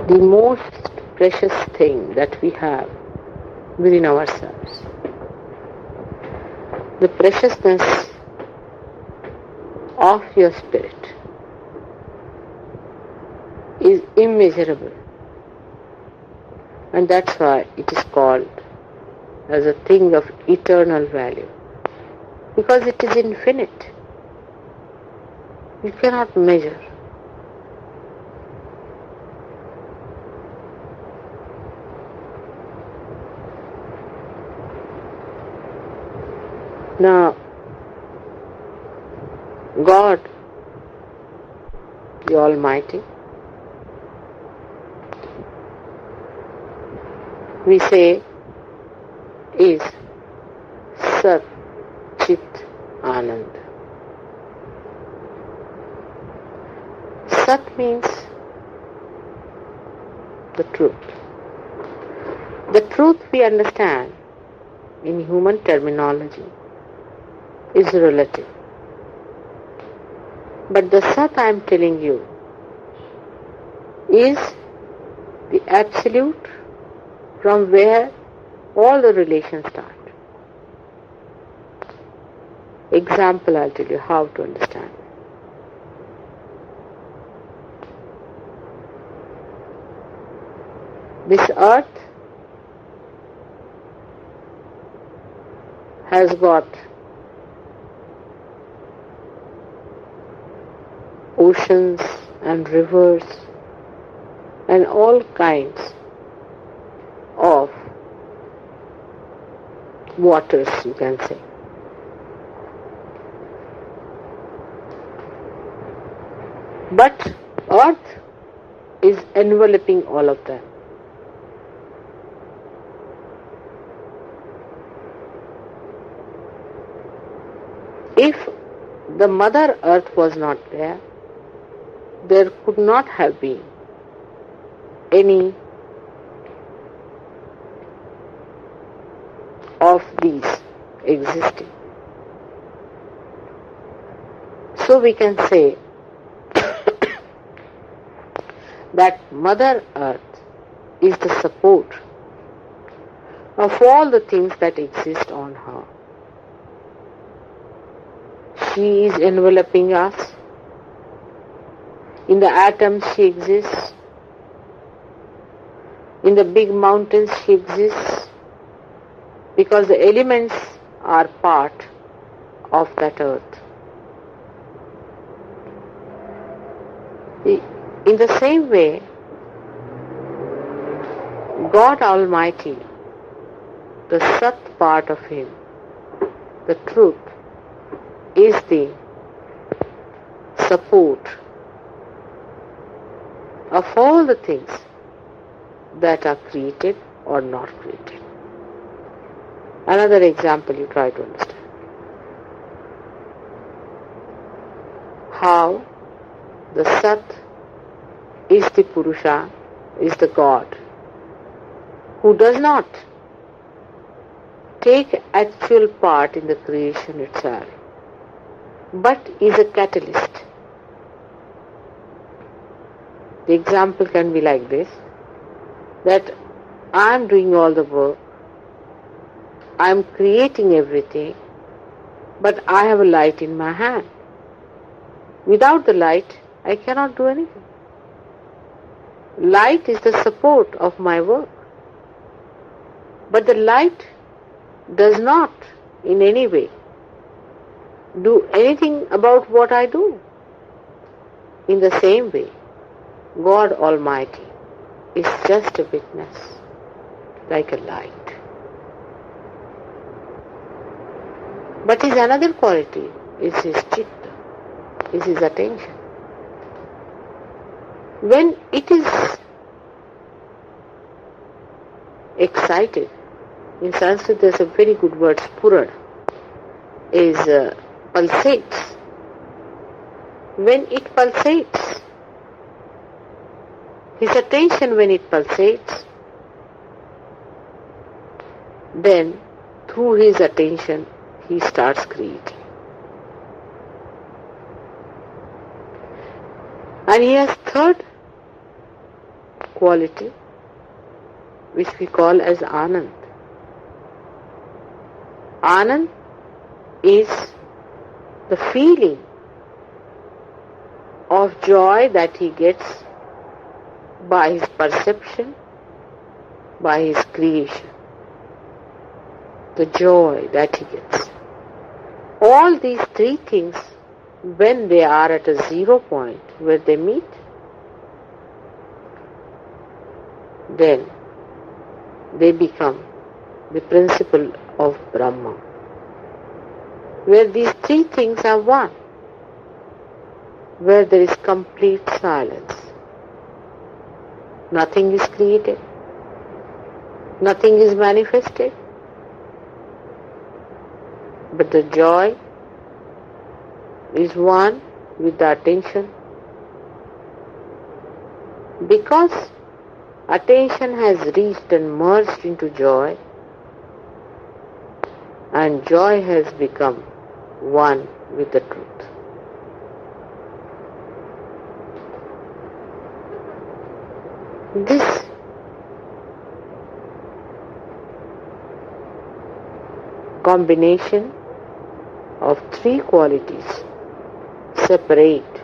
the most precious thing that we have within ourselves. The preciousness of your spirit is immeasurable, and that's why it is called as a thing of eternal value, because it is infinite. You cannot measure. Now, God, the Almighty, we say, is Sat Chit Anand. Sat means the truth. The truth we understand in human terminology is relative. But the Sat I am telling you is the absolute from where all the relations start. Example, I'll tell you how to understand. This earth has got oceans and rivers and all kinds of waters, you can say. But earth is enveloping all of them. If the Mother Earth was not there, there could not have been any of these existing. So we can say that Mother Earth is the support of all the things that exist on her. She is enveloping us. In the atoms she exists. In the big mountains she exists, because the elements are part of that earth. In the same way, God Almighty, the Sat part of Him, the truth, is the support of all the things that are created or not created. Another example you try to understand. How the Sat is the Purusha, is the God, who does not take actual part in the creation itself, but is a catalyst. The example can be like this, that I am doing all the work, I am creating everything, but I have a light in my hand. Without the light, I cannot do anything. Light is the support of my work. But the light does not in any way do anything about what I do. In the same way, God Almighty is just a witness, like a light. But his another quality is his chitta, is his attention. When it is excited, in Sanskrit there's a very good word, spurad, is pulsates. When it pulsates, his attention when it pulsates, then through his attention he starts creating. And he has third quality which we call as Anand. Anand is the feeling of joy that he gets by his perception, by his creation. The joy that he gets. All these three things, when they are at a 0 point where they meet, then they become the principle of Brahma, where these three things are one, where there is complete silence. Nothing is created, nothing is manifested, but the joy is one with the attention. Because attention has reached and merged into joy, and joy has become one with the truth. This combination of three qualities separate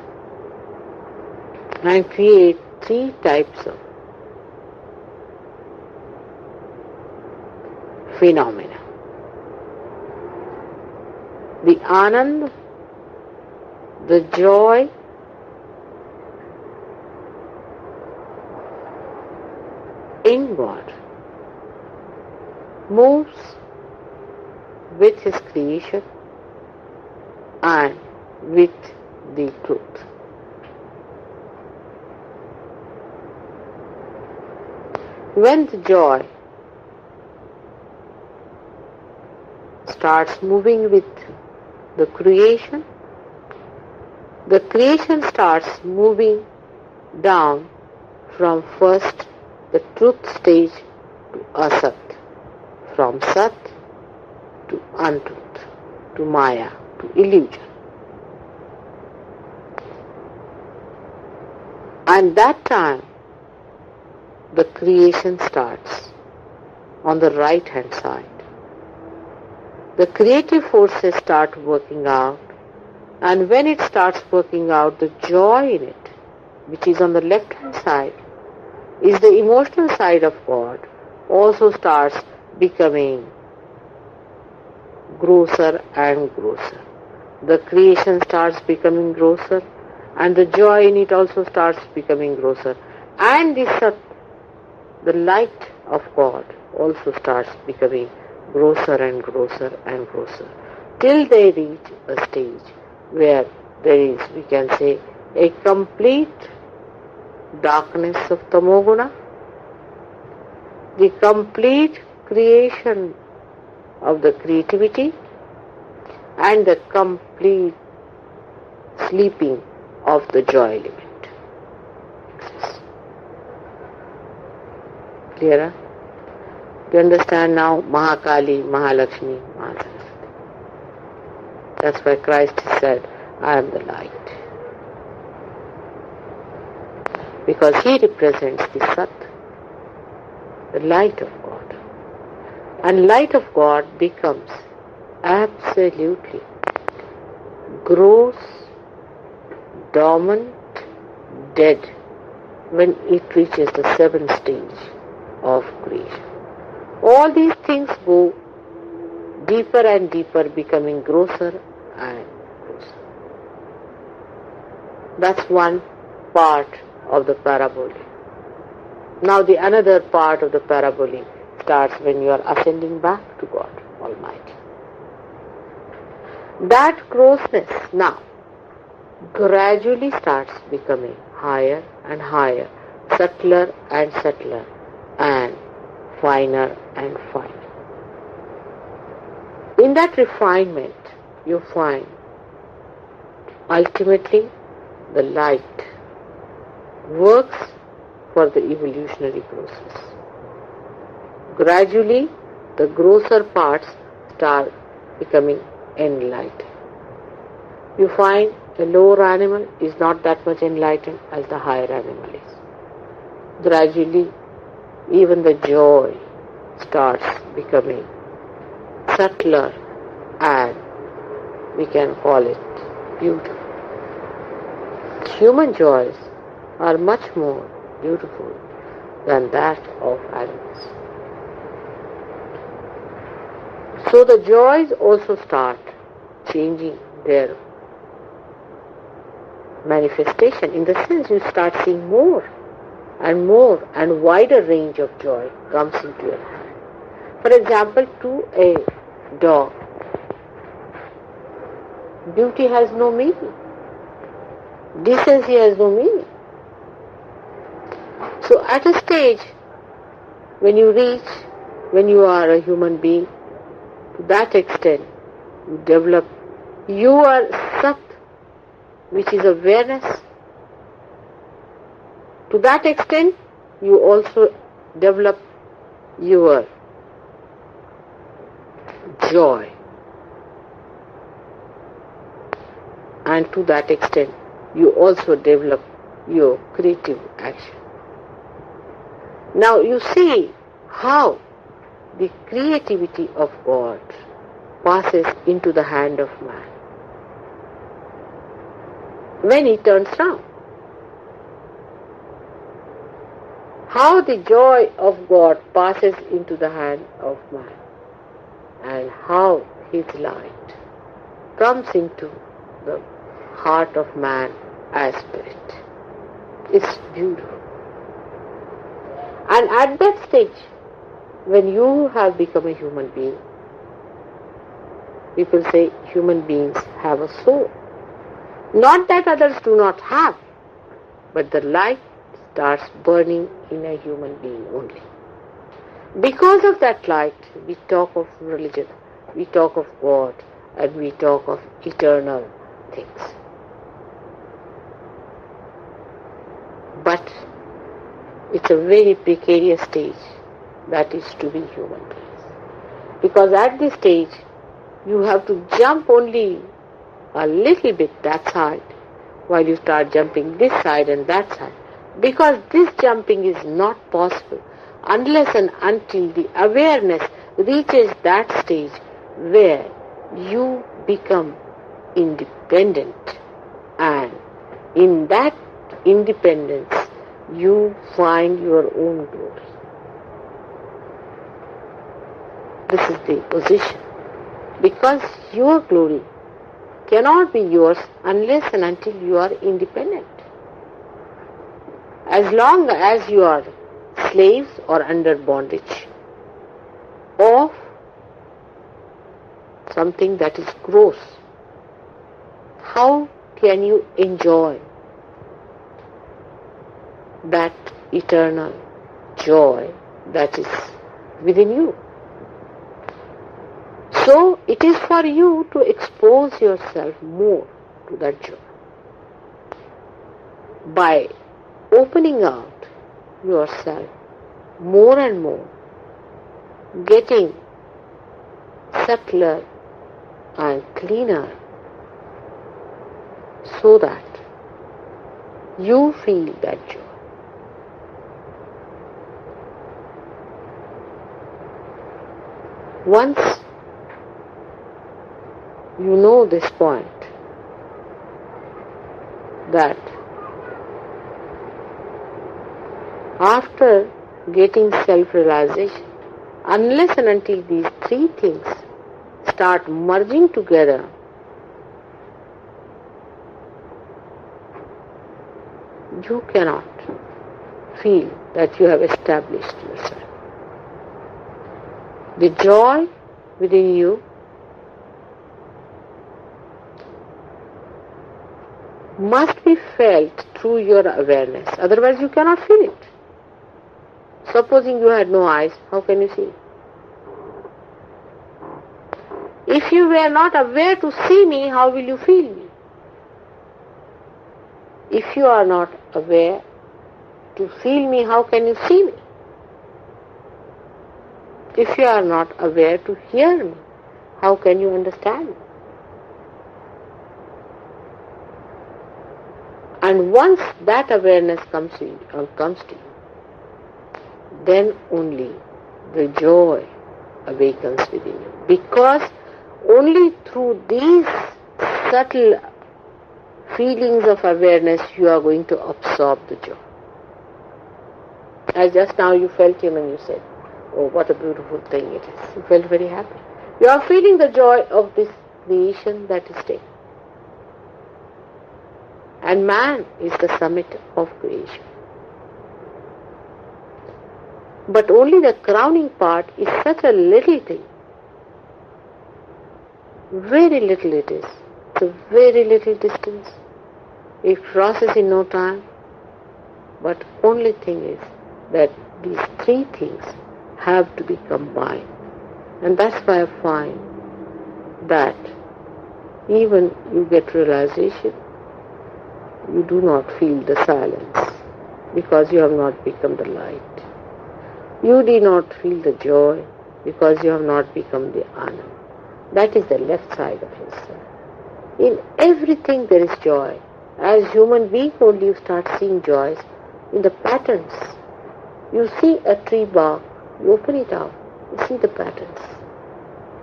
and create three types of phenomena. The Anand, the joy, in God, moves with his creation and with the truth. When the joy starts moving with the creation starts moving down from first the truth stage to asat, from sat to untruth, to maya, to illusion. And that time the creation starts on the right hand side. The creative forces start working out, and when it starts working out, the joy in it, which is on the left hand side, is the emotional side of God, also starts becoming grosser and grosser. The creation starts becoming grosser, and the joy in it also starts becoming grosser. And the Sat, the light of God, also starts becoming grosser and grosser and grosser, till they reach a stage where there is, we can say, a complete darkness of Tamoguna, the complete creation of the creativity, and the complete sleeping of the joy element. Clearer? You understand now Mahakali, Mahalakshmi, Mahasaraswati. That's why Christ said, I am the light. Because he represents the Sat, the light of God. And light of God becomes absolutely gross, dormant, dead when it reaches the seventh stage of creation. All these things go deeper and deeper, becoming grosser and grosser. That's one part of the parabole. Now the another part of the parabole starts when you are ascending back to God Almighty. That grossness now gradually starts becoming higher and higher, subtler and subtler, and finer and finer. In that refinement, you find ultimately the light works for the evolutionary process. Gradually, the grosser parts start becoming enlightened. You find the lower animal is not that much enlightened as the higher animal is. gradually even the joy starts becoming subtler, and we can call it beautiful. Human joys are much more beautiful than that of animals. So the joys also start changing their manifestation, in the sense you start seeing more and wider range of joy comes into your hand. For example, to a dog, beauty has no meaning. Decency has no meaning. So at a stage when you are a human being, to that extent you develop your sat, which is awareness. To that extent you also develop your joy, and to that extent you also develop your creative action. Now you see how the creativity of God passes into the hand of man when he turns round. How the joy of God passes into the hand of man, and how his light comes into the heart of man as spirit. It's beautiful. And at that stage, when you have become a human being, people say human beings have a soul. Not that others do not have, but the light starts burning in a human being only. Because of that light, we talk of religion, we talk of God, and we talk of eternal things. But it's a very precarious stage, that is to be human beings. Because at this stage, you have to jump only a little bit that side, while you start jumping this side and that side. Because this jumping is not possible unless and until the awareness reaches that stage where you become independent, and in that independence you find your own glory. This is the position, because your glory cannot be yours unless and until you are independent. As long as you are slaves or under bondage of something that is gross, how can you enjoy that eternal joy that is within you? So it is for you to expose yourself more to that joy by opening out yourself more and more, getting subtler and cleaner, so that you feel that joy. Once you know this point, that after getting self-realization, unless and until these three things start merging together, you cannot feel that you have established yourself. The joy within you must be felt through your awareness, otherwise you cannot feel it. Supposing you had no eyes, how can you see? If you were not aware to see me, how will you feel me? If you are not aware to feel me, how can you see me? If you are not aware to hear me, how can you understand me? And once that awareness comes to you, then only the joy awakens within you. Because only through these subtle feelings of awareness you are going to absorb the joy. As just now you felt him and you said, oh, what a beautiful thing it is. You felt very happy. You are feeling the joy of this creation that is taken. And man is the summit of creation. But only the crowning part is such a little thing. Very little it is. It's a very little distance. It crosses in no time. But only thing is that these three things have to be combined. And that's why I find that even you get realization, you do not feel the silence because you have not become the light. You do not feel the joy because you have not become the Anand. That is the left side of yourself. In everything there is joy. As human being only you start seeing joys in the patterns. You see a tree bark, you open it out, you see the patterns.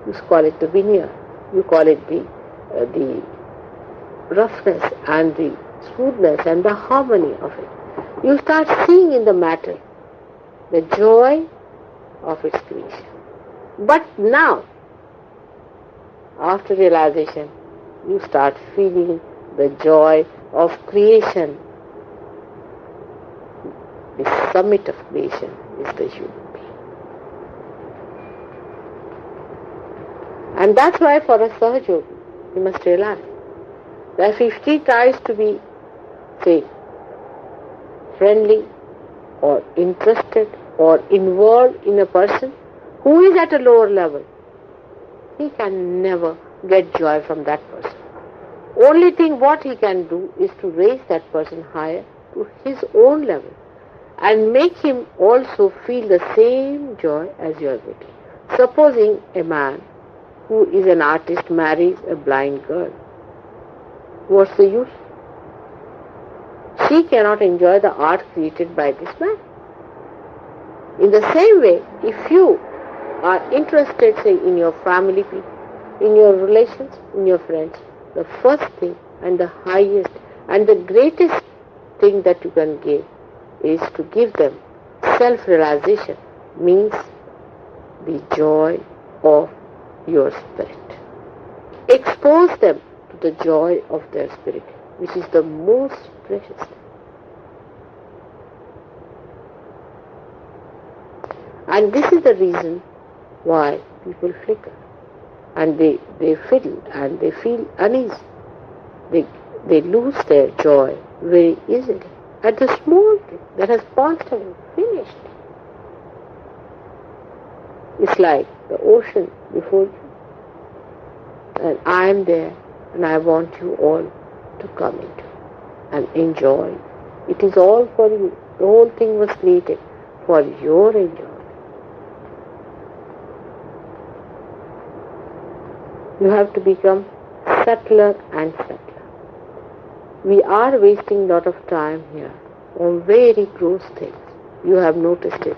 You call it the veneer, you call it the roughness and the smoothness and the harmony of it. You start seeing in the matter the joy of its creation. But now, after realization, you start feeling the joy of creation. The summit of creation is the human being. And that's why for a Sahaja Yogi, you must realize that if he tries to be, say, friendly or interested or involved in a person who is at a lower level, he can never get joy from that person. Only thing what he can do is to raise that person higher to his own level and make him also feel the same joy as you are getting. Supposing a man who is an artist marries a blind girl, what's the use? She cannot enjoy the art created by this man. In the same way, if you are interested, say, in your family people, in your relations, in your friends, the first thing and the highest and the greatest thing that you can give is to give them self-realization, means the joy of your spirit. Expose them to the joy of their spirit, which is the most precious thing. And this is the reason why people flicker and they fiddle and they feel uneasy. They lose their joy very easily at the small thing that has passed away, finished. It's like the ocean before you. And I am there and I want you all to come into and enjoy. It is all for you. The whole thing was created for your enjoyment. You have to become subtler and subtler. We are wasting a lot of time here on very gross things. You have noticed it.